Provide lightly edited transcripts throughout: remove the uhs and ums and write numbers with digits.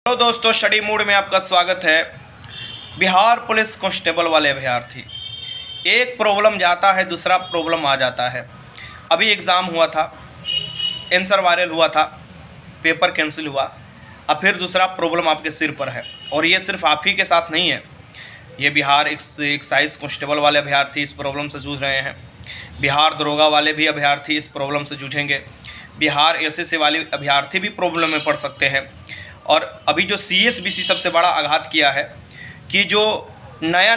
तो दोस्तों, study mood में आपका स्वागत है। बिहार पुलिस कांस्टेबल वाले अभ्यर्थी, एक प्रॉब्लम जाता है, दूसरा प्रॉब्लम आ जाता है। अभी एग्ज़ाम हुआ था, आंसर वायरल हुआ था, पेपर कैंसिल हुआ, अब फिर दूसरा प्रॉब्लम आपके सिर पर है। और ये सिर्फ आप ही के साथ नहीं है, ये बिहार एक्साइज कांस्टेबल वाले अभ्यर्थी इस प्रॉब्लम से जूझ रहे हैं। बिहार दरोगा वाले भी अभ्यर्थी इस प्रॉब्लम से जूझेंगे। बिहार एसएससी वाले अभ्यर्थी भी प्रॉब्लम में पड़ सकते हैं। और अभी जो सीएसबीसी सबसे बड़ा आघात किया है कि जो नया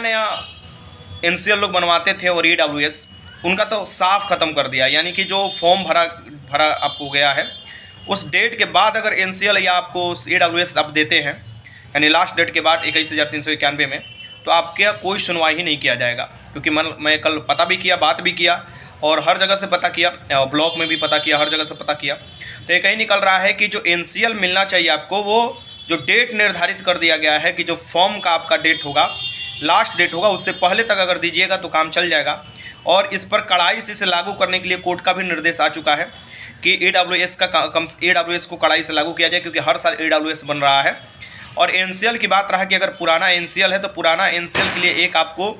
एनसीएल लोग बनवाते थे और ईडब्ल्यूएस, उनका तो साफ ख़त्म कर दिया। यानी कि जो फॉर्म भरा आपको गया है, उस डेट के बाद अगर एनसीएल या आपको ईडब्ल्यूएस आप देते हैं, यानी लास्ट डेट के बाद 21,391 में, तो आपके कोई सुनवाई ही नहीं किया जाएगा। क्योंकि मैं कल पता भी किया, बात भी किया और हर जगह से पता किया, ब्लॉक में भी पता किया, हर जगह से पता किया, तो ये कहीं निकल रहा है कि जो एनसीएल मिलना चाहिए आपको, वो जो डेट निर्धारित कर दिया गया है कि जो फॉर्म का आपका डेट होगा, लास्ट डेट होगा, उससे पहले तक अगर दीजिएगा तो काम चल जाएगा। और इस पर कड़ाई से इसे लागू करने के लिए कोर्ट का भी निर्देश आ चुका है कि ईडब्ल्यूएस को कड़ाई से लागू किया जाए, क्योंकि हर साल ईडब्ल्यूएस बन रहा है। और एनसीएल की बात रहा कि अगर पुराना एनसीएल है तो पुराना एनसीएल के लिए एक आपको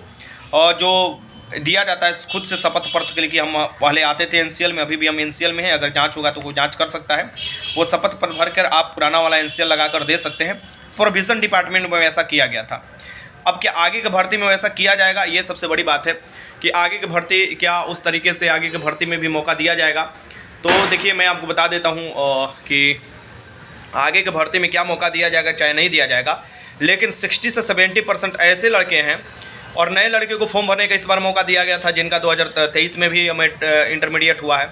जो दिया जाता है खुद से शपथ पत्र के लिए कि हम पहले आते थे एनसीएल में, अभी भी हम एनसीएल में हैं, अगर जांच होगा तो कोई जांच कर सकता है, वो शपथ पत्र भरकर आप पुराना वाला एनसीएल लगाकर दे सकते हैं। प्रोविज़न डिपार्टमेंट में वैसा किया गया था। अब क्या आगे की भर्ती में वैसा किया जाएगा, ये सबसे बड़ी बात है कि आगे की भर्ती क्या उस तरीके से आगे की भर्ती में भी मौका दिया जाएगा। तो देखिए, मैं आपको बता देता हूँ कि आगे की भर्ती में क्या मौका दिया जाएगा चाहे नहीं दिया जाएगा, लेकिन 60 से 70% ऐसे लड़के हैं और नए लड़के को फॉर्म भरने का इस बार मौका दिया गया था, जिनका 2023 में भी हमें इंटरमीडिएट हुआ है।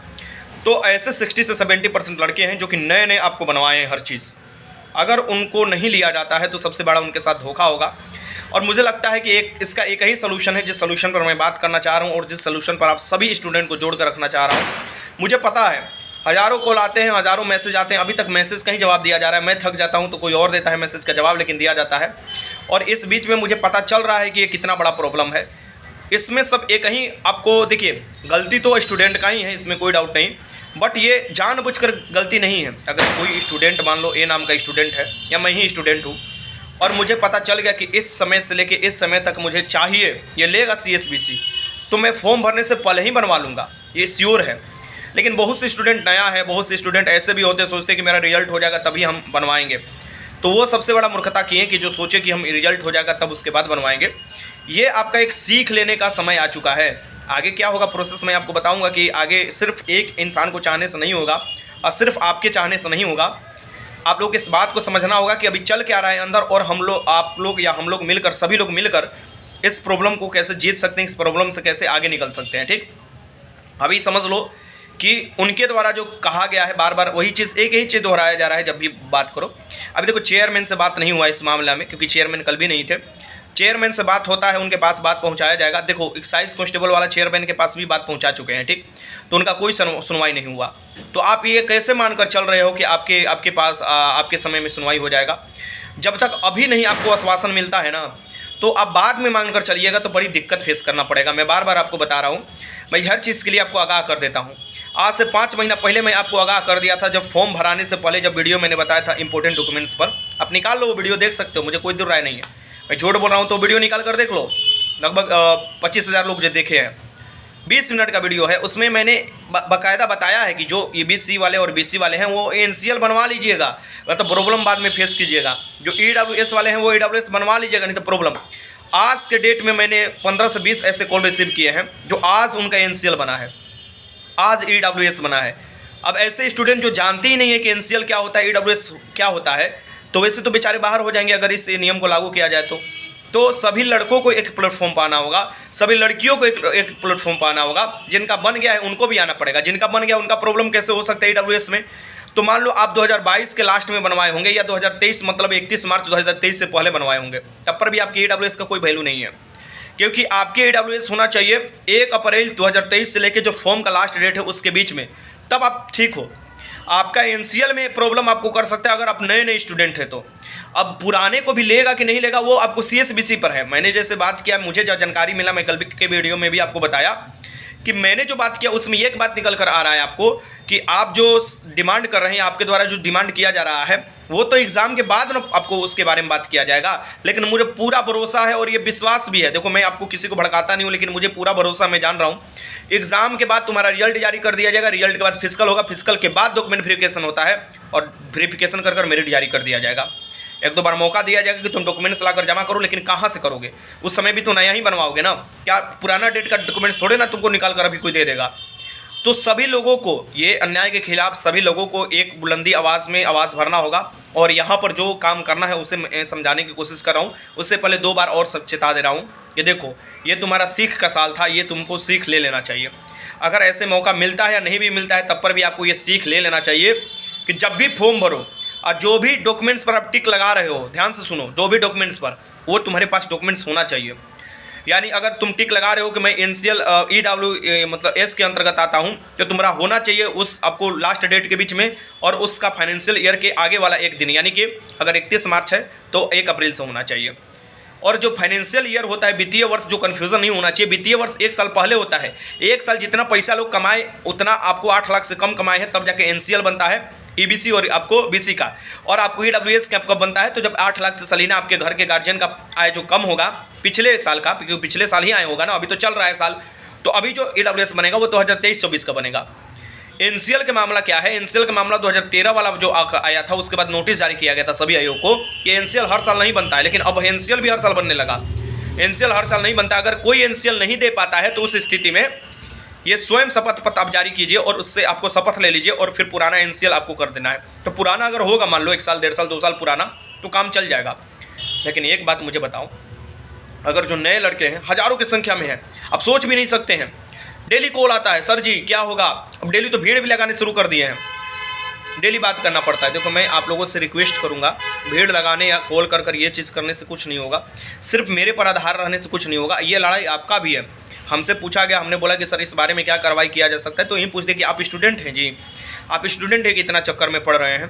तो ऐसे 60 से 70% लड़के हैं जो कि नए आपको बनवाए हैं हर चीज़। अगर उनको नहीं लिया जाता है तो सबसे बड़ा उनके साथ धोखा होगा। और मुझे लगता है कि इसका एक ही सलूशन है, जिस सलूशन पर मैं बात करना चाह रहा हूँ और जिस सलूशन पर आप सभी स्टूडेंट को जोड़ कर रखना चाह रहा हूँ। मुझे पता है हज़ारों कॉल आते हैं, हज़ारों मैसेज आते हैं, अभी तक मैसेज का ही जवाब दिया जा रहा है। मैं थक जाता हूं तो कोई और देता है मैसेज का जवाब, लेकिन दिया जाता है। और इस बीच में मुझे पता चल रहा है कि ये कितना बड़ा प्रॉब्लम है। इसमें सब एक ही आपको देखिए, गलती तो स्टूडेंट का ही है, इसमें कोई डाउट नहीं, बट ये जानबूझकर गलती नहीं है। अगर कोई स्टूडेंट, मान लो ए नाम का स्टूडेंट है या मैं ही स्टूडेंट हूँ, और मुझे पता चल गया कि इस समय से लेकर इस समय तक मुझे चाहिए, ये लेगा सीएसबीसी, तो मैं फॉर्म भरने से पहले ही बनवा लूँगा, ये श्योर है। लेकिन बहुत से स्टूडेंट नया है, बहुत से स्टूडेंट ऐसे भी होते हैं, सोचते कि मेरा रिजल्ट हो जाएगा तभी हम बनवाएंगे। तो वो सबसे बड़ा मूर्खता किए कि जो सोचे कि हम रिजल्ट हो जाएगा तब उसके बाद बनवाएंगे। ये आपका एक सीख लेने का समय आ चुका है। आगे क्या होगा प्रोसेस मैं आपको बताऊंगा कि आगे सिर्फ एक इंसान को चाहने से नहीं होगा और सिर्फ आपके चाहने से नहीं होगा। आप लोग इस बात को समझना होगा कि अभी चल क्या रहा है अंदर, और हम लोग, आप लोग या हम लोग मिलकर, सभी लोग मिलकर इस प्रॉब्लम को कैसे जीत सकते हैं, इस प्रॉब्लम से कैसे आगे निकल सकते हैं। ठीक, अभी समझ लो कि उनके द्वारा जो कहा गया है, बार बार वही चीज़, एक ही चीज़ दोहराया जा रहा है जब भी बात करो। अभी देखो, चेयरमैन से बात नहीं हुआ इस मामले में, क्योंकि चेयरमैन कल भी नहीं थे। चेयरमैन से बात होता है, उनके पास बात पहुंचाया जाएगा। देखो, एक्साइज कांस्टेबल वाला चेयरमैन के पास भी बात पहुंचा चुके हैं, ठीक, तो उनका कोई सुनवाई नहीं हुआ। तो आप ये कैसे मानकर चल रहे हो कि आपके पास आपके समय में सुनवाई हो जाएगा? जब तक अभी नहीं आपको आश्वासन मिलता है ना, तो आप बाद में मांग कर चलिएगा तो बड़ी दिक्कत फेस करना पड़ेगा। मैं बार बार आपको बता रहा हूँ, मैं हर चीज़ के लिए आपको आगाह कर देता हूँ। आज से 5 महीना पहले मैं आपको आगाह कर दिया था, जब फॉर्म भराने से पहले, जब वीडियो मैंने बताया था इंपॉर्टेंट डॉक्यूमेंट्स पर। आप निकाल लो, वो वीडियो देख सकते हो, मुझे कोई दूर राय नहीं है। मैं झूठ बोल रहा हूँ तो वीडियो निकाल कर देख लो। लगभग 25,000 लोग जो देखे हैं, 20 मिनट का वीडियो है। उसमें मैंने बाकायदा बताया है कि जो ईबीसी वाले और बीसी वाले हैं वो एनसीएल बनवा लीजिएगा, मतलब प्रॉब्लम बाद में फेस कीजिएगा। जो ईडब्ल्यूएस वाले हैं वो ईडब्ल्यूएस बनवा लीजिएगा, नहीं तो प्रॉब्लम। आज के डेट में मैंने 15 से 20 ऐसे कॉल रिसीव किए हैं जो आज उनका एनसीएल बना है, आज ईडब्ल्यूएस बना है। अब ऐसे स्टूडेंट जो जानते ही नहीं है कि एनसीएल क्या होता है, ईडब्ल्यूएस क्या होता है, तो वैसे तो बेचारे बाहर हो जाएंगे अगर इस नियम को लागू किया जाए। तो सभी लड़कों को एक प्लेटफॉर्म पाना होगा, सभी लड़कियों को एक प्लेटफॉर्म पाना होगा। जिनका बन गया है उनको भी आना पड़ेगा, जिनका बन गया उनका प्रॉब्लम कैसे हो सकता है ईडब्ल्यूएस में? तो मान लो आप 2022 के लास्ट में बनवाए होंगे या 2023, मतलब 31 मार्च 2023 से पहले बनवाए होंगे, तब पर भी आपकी ईडब्ल्यूएस का कोई वैल्यू नहीं है, क्योंकि आपके ईडब्ल्यूएस होना चाहिए 1 अप्रैल 2023 से लेकर जो फॉर्म का लास्ट डेट है उसके बीच में, तब आप ठीक हो। आपका एनसीएल में प्रॉब्लम आपको कर सकता है अगर आप नए स्टूडेंट हैं तो। अब पुराने को भी लेगा कि नहीं लेगा वो आपको सीएसबीसी पर है। मैंने जैसे बात किया, मुझे जो जानकारी मिला, मैं कल के वीडियो में भी आपको बताया कि मैंने जो बात किया उसमें एक बात निकल कर आ रहा है आपको कि आप जो डिमांड कर रहे हैं, आपके द्वारा जो डिमांड किया जा रहा है, वो तो एग्ज़ाम के बाद ना आपको उसके बारे में बात किया जाएगा। लेकिन मुझे पूरा भरोसा है और ये विश्वास भी है, देखो मैं आपको किसी को भड़काता नहीं हूँ, लेकिन मुझे पूरा भरोसा, मैं जान रहा हूँ एग्ज़ाम के बाद तुम्हारा रिजल्ट जारी कर दिया जाएगा, रिजल्ट के बाद फिजिकल होगा, फिजिकल के बाद डॉक्यूमेंट वेरिफिकेशन होता है और वेरिफिकेशन कर मेरिट जारी कर दिया जाएगा। एक दो बार मौका दिया जाएगा कि तुम डॉक्यूमेंट्स लाकर जमा करो, लेकिन कहाँ से करोगे? उस समय भी तो नया ही बनवाओगे ना, क्या पुराना डेट का डॉक्यूमेंट्स थोड़े ना तुमको निकाल कर अभी कोई दे देगा। तो सभी लोगों को ये अन्याय के खिलाफ सभी लोगों को एक बुलंदी आवाज़ में आवाज़ भरना होगा और यहाँ पर जो काम करना है उसे मैं समझाने की कोशिश कर रहा हूँ। उससे पहले 2 बार और चेता दे रहा हूँ कि देखो ये तुम्हारा सीख का साल था, ये तुमको सीख ले लेना चाहिए। अगर ऐसे मौका मिलता है या नहीं भी मिलता है, तब पर भी आपको ये सीख ले लेना चाहिए कि जब भी फॉर्म भरो और जो भी डॉक्यूमेंट्स पर आप टिक लगा रहे हो, ध्यान से सुनो, जो भी डॉक्यूमेंट्स पर, वो तुम्हारे पास डॉक्यूमेंट्स होना चाहिए। यानी अगर तुम टिक लगा रहे हो कि मैं NCL EW मतलब S के अंतर्गत आता हूँ, तो तुम्हारा होना चाहिए उस आपको लास्ट डेट के बीच में और उसका फाइनेंशियल ईयर के आगे वाला एक दिन, यानी कि अगर 31 मार्च है तो 1 अप्रैल से होना चाहिए। और जो फाइनेंशियल ईयर होता है, वित्तीय वर्ष, जो कन्फ्यूज़न नहीं होना चाहिए, वित्तीय वर्ष 1 साल पहले होता है। 1 साल जितना पैसा लोग कमाए उतना आपको 8 लाख से कम कमाए हैं तब जाके NCL बनता है, EBC और आपको BC का, और आपको EWS कैप कब बनता है? तो जब 8 लाख से सलीना आपके घर के गार्जियन का आय जो कम होगा पिछले साल का, क्योंकि पिछले साल ही आया होगा ना, अभी तो चल रहा है साल, तो अभी जो EWS बनेगा वो 2023-24 का बनेगा। NCL के मामला क्या है? NCL का मामला 2013 वाला जो आया था, उसके बाद नोटिस जारी किया गया था सभी आयोग को कि NCL हर साल नहीं बनता है, लेकिन अब NCL भी हर साल बनने लगा। NCL हर साल नहीं बनता। अगर कोई NCL नहीं दे पाता है तो उस स्थिति में ये स्वयं शपथ पत्र आप जारी कीजिए और उससे आपको शपथ ले लीजिए और फिर पुराना NCL आपको कर देना है। तो पुराना अगर होगा, मान लो 1 साल, 1.5 साल, 2 साल पुराना, तो काम चल जाएगा। लेकिन एक बात मुझे बताओ, अगर जो नए लड़के हैं हज़ारों की संख्या में हैं, आप सोच भी नहीं सकते हैं, डेली कॉल आता है, सर जी क्या होगा? अब डेली तो भीड़ भी लगाने शुरू कर दिए हैं, डेली बात करना पड़ता है। देखो मैं आप लोगों से रिक्वेस्ट करूंगा, भीड़ लगाने या कॉल कर ये चीज़ करने से कुछ नहीं होगा, सिर्फ मेरे पर आधार रहने से कुछ नहीं होगा। ये लड़ाई आपका भी है। हमसे पूछा गया, हमने बोला कि सर इस बारे में क्या कार्रवाई किया जा सकता है, तो यही पूछते कि आप स्टूडेंट हैं? जी आप स्टूडेंट हैं कि इतना चक्कर में पढ़ रहे हैं?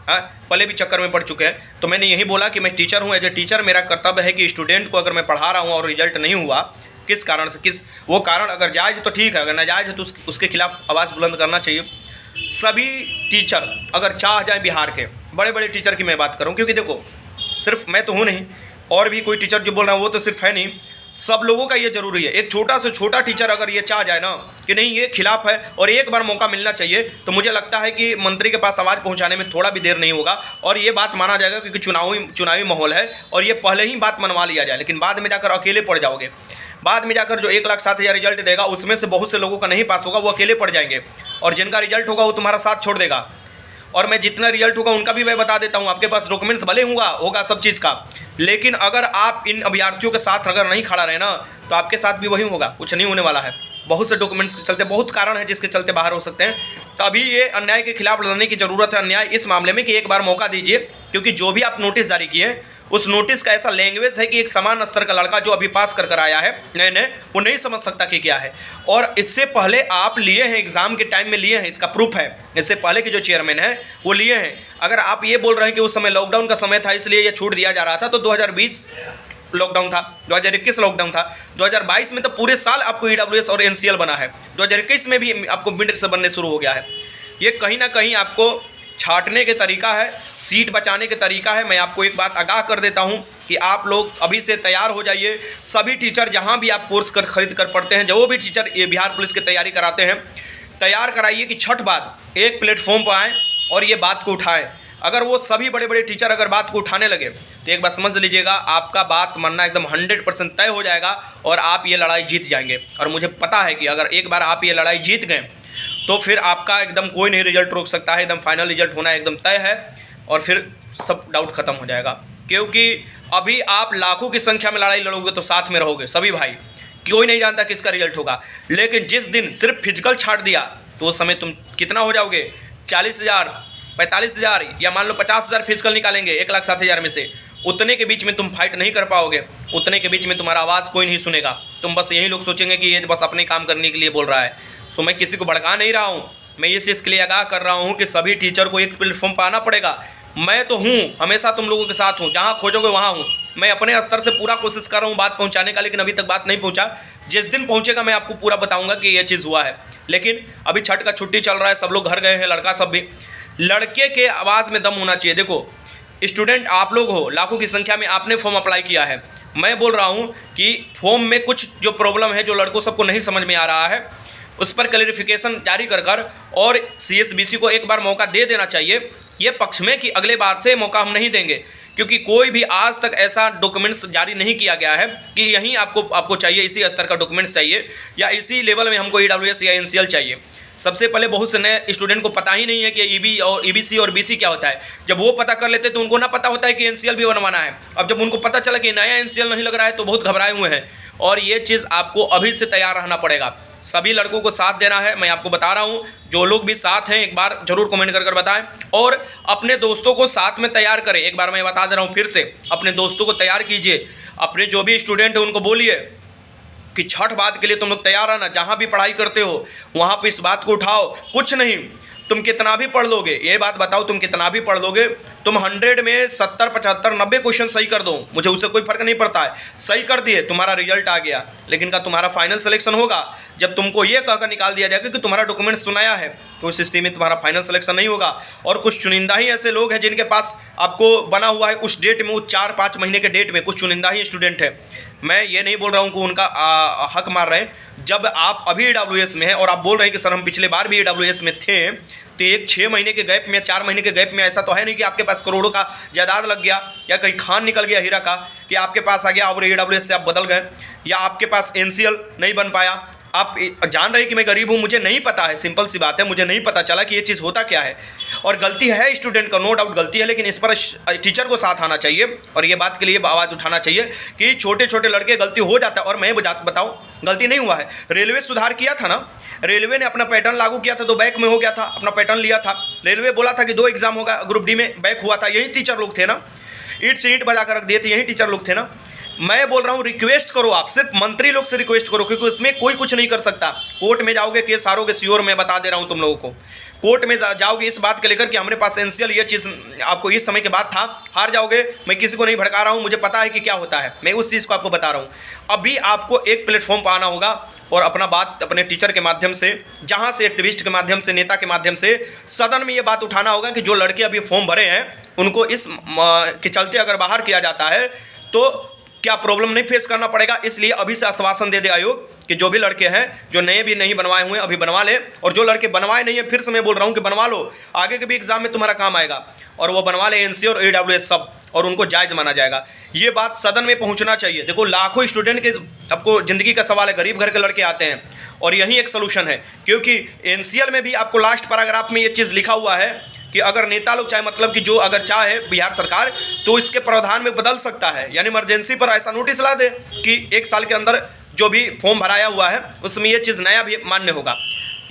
हाँ, पहले भी चक्कर में पढ़ चुके हैं। तो मैंने यही बोला कि मैं टीचर हूँ, एज ए टीचर मेरा कर्तव्य है कि स्टूडेंट को अगर मैं पढ़ा रहा हूँ और रिजल्ट नहीं हुआ, किस कारण से, किस वो कारण अगर जायज़ तो ठीक है, अगर नाजायज़ है तो उसके खिलाफ आवाज़ बुलंद करना चाहिए। सभी टीचर अगर चाह जाए, बिहार के बड़े बड़े टीचर की मैं बात करूँ, क्योंकि देखो सिर्फ मैं तो हूँ नहीं, और भी कोई टीचर जो बोल रहा है वो तो सिर्फ है नहीं, सब लोगों का ये जरूरी है। एक छोटा से छोटा टीचर अगर ये चाह जाए ना कि नहीं ये खिलाफ है और एक बार मौका मिलना चाहिए, तो मुझे लगता है कि मंत्री के पास आवाज़ पहुंचाने में थोड़ा भी देर नहीं होगा और ये बात माना जाएगा, क्योंकि चुनावी माहौल है और ये पहले ही बात मनवा लिया जाए। लेकिन बाद में जाकर अकेले पड़ जाओगे, बाद में जाकर जो 1,07,000 रिजल्ट देगा उसमें से बहुत से लोगों का नहीं पास होगा, वो अकेले पड़ जाएंगे, और जिनका रिजल्ट होगा वो तुम्हारा साथ छोड़ देगा। और मैं जितना रिजल्ट होगा उनका भी मैं बता देता हूँ, आपके पास डॉक्यूमेंट्स भले होगा सब चीज़ का, लेकिन अगर आप इन अभ्यर्थियों के साथ अगर नहीं खड़ा रहे ना, तो आपके साथ भी वही होगा, कुछ नहीं होने वाला है। बहुत से डॉक्यूमेंट्स के चलते, बहुत कारण है जिसके चलते बाहर हो सकते हैं। तो अभी ये अन्याय के खिलाफ लड़ने की ज़रूरत है। अन्याय इस मामले में कि एक बार मौका दीजिए, क्योंकि जो भी आप नोटिस जारी किए उस नोटिस का ऐसा लैंग्वेज है कि एक समान स्तर का लड़का जो अभी पास कर आया है नए वो नहीं समझ सकता कि क्या है। और इससे पहले आप लिए हैं, एग्ज़ाम के टाइम में लिए हैं, इसका प्रूफ है। इससे पहले के जो चेयरमैन है वो लिए हैं। अगर आप ये बोल रहे हैं कि उस समय लॉकडाउन का समय था इसलिए ये छूट दिया जा रहा था, तो 2020 लॉकडाउन था, 2021 लॉकडाउन था, 2022 में तो पूरे साल आपको EWS और NCL बना है, 2021 में भी आपको मिड से बनने शुरू हो गया है। ये कहीं ना कहीं आपको छाटने के तरीका है, सीट बचाने के तरीका है। मैं आपको एक बात आगाह कर देता हूं कि आप लोग अभी से तैयार हो जाइए। सभी टीचर जहां भी आप कोर्स खरीद कर पढ़ते हैं, जो भी टीचर ये बिहार पुलिस की तैयारी कराते हैं, तैयार कराइए कि छठ बाद एक प्लेटफॉर्म पर आएँ और ये बात को उठाएं। अगर वो सभी बड़े बड़े टीचर अगर बात को उठाने लगे तो एक बार समझ लीजिएगा आपका बात मानना एकदम 100% तय हो जाएगा और आप ये लड़ाई जीत जाएंगे। और मुझे पता है कि अगर एक बार आप ये लड़ाई जीत गए तो फिर आपका एकदम कोई नहीं रिजल्ट रोक सकता है, एकदम फाइनल रिजल्ट होना एकदम तय है और फिर सब डाउट खत्म हो जाएगा। क्योंकि अभी आप लाखों की संख्या में लड़ाई लड़ोगे तो साथ में रहोगे सभी भाई, कोई नहीं जानता किसका रिजल्ट होगा। लेकिन जिस दिन सिर्फ फिजिकल छाट दिया तो उस समय तुम कितना हो जाओगे, 40,000, 45,000 या मान लो 50,000 फिजिकल निकालेंगे 1,07,000 में से, उतने के बीच में तुम फाइट नहीं कर पाओगे, उतने के बीच में तुम्हारा आवाज़ कोई नहीं सुनेगा। तुम बस यही लोग सोचेंगे कि ये बस अपने काम करने के लिए बोल रहा है। सो मैं किसी को भड़का नहीं रहा हूँ, मैं इस चीज़ के लिए आगाह कर रहा हूँ कि सभी टीचर को एक प्लेटफॉर्म पर आना पड़ेगा। मैं तो हूँ, हमेशा तुम लोगों के साथ हूँ, जहाँ खोजोगे वहाँ हूँ। मैं अपने स्तर से पूरा कोशिश कर रहा हूँ बात पहुँचाने का, लेकिन अभी तक बात नहीं पहुँचा। जिस दिन पहुँचेगा मैं आपको पूरा बताऊँगा कि ये चीज़ हुआ है। लेकिन अभी छठ का छुट्टी चल रहा है, सब लोग घर गए हैं, लड़का सब भी। लड़के के आवाज़ में दम होना चाहिए। देखो स्टूडेंट आप लोग हो, लाखों की संख्या में आपने फॉर्म अप्लाई किया है। मैं बोल रहा हूँ कि फॉर्म में कुछ जो प्रॉब्लम है, जो लड़कों सबको नहीं समझ में आ रहा है, उस पर क्लैरिफिकेशन जारी कर और CSBC को एक बार मौका दे देना चाहिए ये पक्ष में कि अगले बार से मौका हम नहीं देंगे, क्योंकि कोई भी आज तक ऐसा डॉक्यूमेंट्स जारी नहीं किया गया है कि यहीं आपको चाहिए, इसी स्तर का डॉक्यूमेंट्स चाहिए या इसी लेवल में हमको EWS या NCL चाहिए। सबसे पहले बहुत से नए स्टूडेंट को पता ही नहीं है कि EB और EBC और BC क्या होता है। जब वो पता कर लेते तो उनको ना पता होता है कि NCL भी बनवाना है। अब जब उनको पता चला कि नया NCL नहीं लग रहा है तो बहुत घबराए हुए हैं, और ये चीज़ आपको अभी से तैयार रहना पड़ेगा। सभी लड़कों को साथ देना है, मैं आपको बता रहा हूँ। जो लोग भी साथ हैं एक बार जरूर कमेंट कर बताएं, और अपने दोस्तों को साथ में तैयार करें। एक बार मैं बता दे रहा हूँ फिर से, अपने दोस्तों को तैयार कीजिए। अपने जो भी स्टूडेंट है उनको बोलिए कि छठ बात के लिए तुम लोग तैयार रहना। जहाँ भी पढ़ाई करते हो वहाँ पे इस बात को उठाओ। कुछ नहीं, तुम कितना भी पढ़ लोगे, ये बात बताओ, तुम कितना भी पढ़ लोगे, तुम 100 में 70, 75, 90 क्वेश्चन सही कर दो, मुझे उससे कोई फर्क नहीं पड़ता है। सही कर दिए, तुम्हारा रिजल्ट आ गया, लेकिन का तुम्हारा फाइनल सिलेक्शन होगा जब तुमको ये कहकर निकाल दिया जाएगा कि तुम्हारा डॉक्यूमेंट्स सुनाया है, तो उस स्थिति में तुम्हारा फाइनल सिलेक्शन नहीं होगा। और कुछ चुनिंदा ही ऐसे लोग हैं जिनके पास आपको बना हुआ है उस डेट में, उस 4-5 महीने के डेट में, कुछ चुनिंदा ही स्टूडेंट है। मैं ये नहीं बोल रहा हूँ कि उनका हक मार रहे हैं। जब आप अभी EWS में हैं और आप बोल रहे हैं कि सर हम पिछले बार भी EWS में थे, तो एक 6 महीने के गैप में, 4 महीने के गैप में ऐसा तो है नहीं कि आपके पास करोड़ों का जायदाद लग गया या कहीं खान निकल गया हीरा का कि आपके पास आ गया और EWS से आप बदल गए, या आपके पास NCL नहीं बन पाया। आप जान रहे कि मैं गरीब हूँ, मुझे नहीं पता है, सिंपल सी बात है, मुझे नहीं पता चला कि ये चीज़ होता क्या है। और गलती है स्टूडेंट का, नो डाउट गलती है, लेकिन इस पर टीचर को साथ आना चाहिए और ये बात के लिए आवाज़ उठाना चाहिए कि छोटे छोटे लड़के गलती हो जाता है। और मैं बताऊँ, गलती नहीं हुआ है। रेलवे सुधार किया था ना, रेलवे ने अपना पैटर्न लागू किया था तो बैक में हो गया था, अपना पैटर्न लिया था। रेलवे बोला था कि 2 एग्जाम होगा, ग्रुप D में बैक हुआ था, यही टीचर लोग थे ना, ईंट से ईंट बजा कर रख दिए थे, यही टीचर लोग थे ना। मैं बोल रहा हूँ रिक्वेस्ट करो, आप सिर्फ मंत्री लोग से रिक्वेस्ट करो, क्योंकि उसमें कोई कुछ नहीं कर सकता। कोर्ट में जाओगे, केस हारोगे श्योर, मैं बता दे रहा हूँ तुम लोगों को। कोर्ट में जाओगे इस बात के लेकर कि हमारे पास NCL ये चीज़ आपको इस समय के बाद था, हार जाओगे। मैं किसी को नहीं भड़का रहा हूँ, मुझे पता है कि क्या होता है, मैं उस चीज़ को आपको बता रहा हूँ। अभी आपको एक प्लेटफॉर्म पर आना होगा और अपना बात अपने टीचर के माध्यम से, जहाँ से एक्टिविस्ट के माध्यम से, नेता के माध्यम से सदन में ये बात उठाना होगा कि जो लड़के अभी फॉर्म भरे हैं उनको इस के चलते अगर बाहर किया जाता है तो क्या प्रॉब्लम नहीं फेस करना पड़ेगा। इसलिए अभी से आश्वासन दे दे आयोग कि जो भी लड़के हैं जो नए भी नहीं बनवाए हुए अभी बनवा ले, और जो लड़के बनवाए नहीं है फिर से मैं बोल रहा हूँ कि बनवा लो, आगे के भी एग्जाम में तुम्हारा काम आएगा। और वो बनवा ले NCL और EWS सब, और उनको जायज़ माना जाएगा। ये बात सदन में पहुंचना चाहिए। देखो लाखों स्टूडेंट के आपको ज़िंदगी का सवाल है, गरीब घर के लड़के आते हैं, और यही एक सलूशन है। क्योंकि NCL में भी आपको लास्ट पैराग्राफ में ये चीज़ लिखा हुआ है कि अगर नेता लोग चाहे, मतलब कि जो अगर चाहे बिहार सरकार, तो इसके प्रावधान में बदल सकता है। यानी इमरजेंसी पर ऐसा नोटिस ला दे कि 1 साल के अंदर जो भी फॉर्म भराया हुआ है उसमें ये चीज़ नया भी मान्य होगा।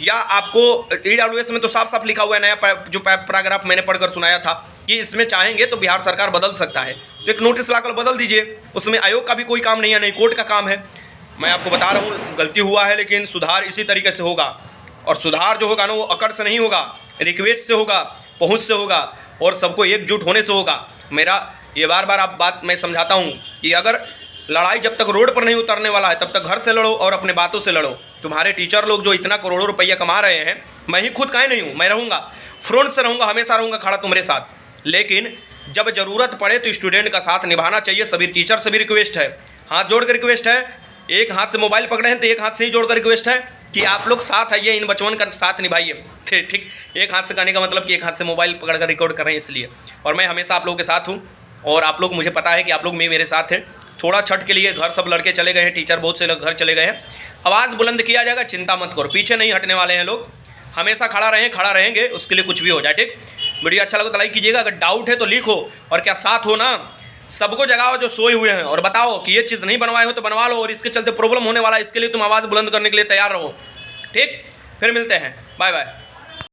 या आपको EWS में तो साफ साफ लिखा हुआ है, नया जो पैराग्राफ मैंने पढ़कर सुनाया था कि इसमें चाहेंगे तो बिहार सरकार बदल सकता है, तो एक नोटिस लाकर बदल दीजिए। उसमें आयोग का भी कोई काम नहीं है, नहीं कोर्ट का काम है। मैं आपको बता रहा हूँ गलती हुआ है, लेकिन सुधार इसी तरीके से होगा। और सुधार जो होगा ना वो अकड़ से नहीं होगा, रिक्वेस्ट से होगा, पहुँच से होगा, और सबको एकजुट होने से होगा। मेरा ये बार बार आप बात मैं समझाता हूँ कि अगर लड़ाई जब तक रोड पर नहीं उतरने वाला है तब तक घर से लड़ो और अपने बातों से लड़ो। तुम्हारे टीचर लोग जो इतना करोड़ों रुपया कमा रहे हैं, मैं ही खुद काहे नहीं हूँ, मैं रहूँगा, फ्रंट से रहूँगा, हमेशा रहूँगा खड़ा तुम्हारे साथ। लेकिन जब ज़रूरत पड़े तो स्टूडेंट का साथ निभाना चाहिए। सभी टीचर से भी रिक्वेस्ट है, हाथ जोड़ कर रिक्वेस्ट है। एक हाथ से मोबाइल पकड़े हैं तो एक हाथ से ही जोड़ कर रिक्वेस्ट है कि आप लोग साथ आइए, इन बचवन का साथ निभाइए। ठीक, एक हाथ से कहने का मतलब कि एक हाथ से मोबाइल पकड़ कर रिकॉर्ड कर रहे हैं इसलिए। और मैं हमेशा आप लोगों के साथ हूँ, और आप लोग, मुझे पता है कि आप लोग मेरे साथ हैं। थोड़ा छठ के लिए घर सब लड़के चले गए हैं, टीचर बहुत से लोग घर चले गए हैं। आवाज़ बुलंद किया जाएगा, चिंता मत करो, पीछे नहीं हटने वाले हैं लोग। हमेशा खड़ा रहेंगे, उसके लिए कुछ भी हो जाए। ठीक, वीडियो अच्छा लगा तो लाइक कीजिएगा, अगर डाउट है तो लिखो, और क्या साथ हो ना, सबको जगाओ जो सोए हुए हैं, और बताओ कि ये चीज़ नहीं बनवाए हो तो बनवा लो, और इसके चलते प्रॉब्लम होने वाला है, इसके लिए तुम आवाज़ बुलंद करने के लिए तैयार रहो। ठीक, फिर मिलते हैं, बाय बाय।